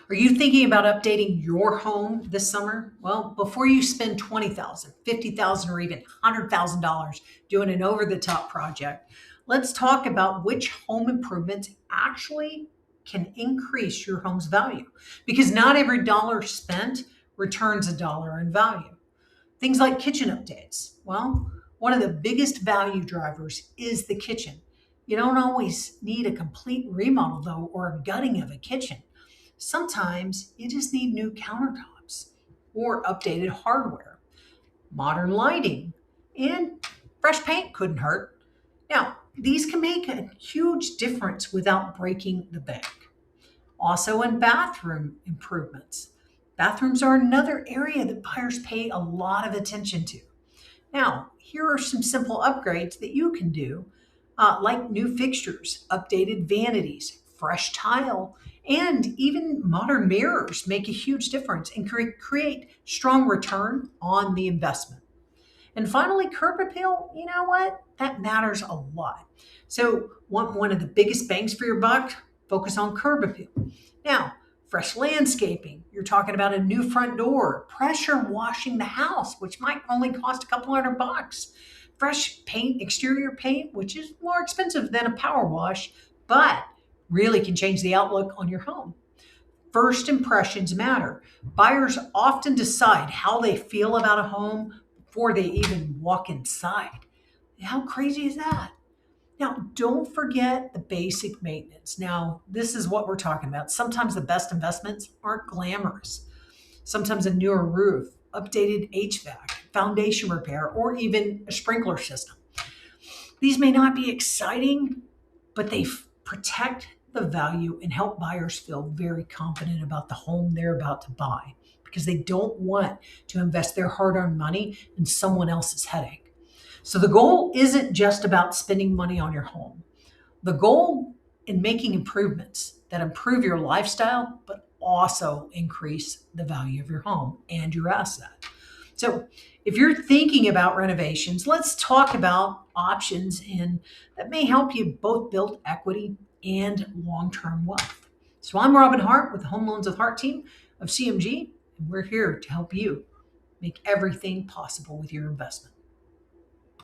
Are you thinking about updating your home this summer? Well, before you spend 20,000, 50,000, or even $100,000 doing an over-the-top project, let's talk about which home improvements actually can increase your home's value. Because not every dollar spent returns a dollar in value. Things like kitchen updates. Well, one of the biggest value drivers is the kitchen. You don't always need a complete remodel, though, or a gutting of a kitchen. Sometimes you just need new countertops or updated hardware, modern lighting, and fresh paint couldn't hurt. Now, these can make a huge difference without breaking the bank. Also, in bathroom improvements. Bathrooms are another area that buyers pay a lot of attention to. Now, here are some simple upgrades that you can do, like new fixtures, updated vanities, fresh tile, and even modern mirrors make a huge difference and create strong return on the investment. And finally, curb appeal, you know what? That matters a lot. So, want one of the biggest bangs for your buck? Focus on curb appeal. Now, fresh landscaping, you're talking about a new front door, pressure washing the house, which might only cost a couple $100. Fresh paint, exterior paint, which is more expensive than a power wash, but really can change the outlook on your home. First impressions matter. Buyers often decide how they feel about a home before they even walk inside. How crazy is that? Now, don't forget the basic maintenance. Now, this is what we're talking about. Sometimes the best investments aren't glamorous. Sometimes a newer roof, updated HVAC, foundation repair, or even a sprinkler system. These may not be exciting, but they protect the value and help buyers feel very confident about the home they're about to buy because they don't want to invest their hard earned money in someone else's headache. So the goal isn't just about spending money on your home. The goal in making improvements that improve your lifestyle, but also increase the value of your home and your asset. So, if you're thinking about renovations, let's talk about options and that may help you both build equity and long-term wealth. So, I'm Robin Hart with the Home Loans with Hart team of CMG, and we're here to help you make everything possible with your investment.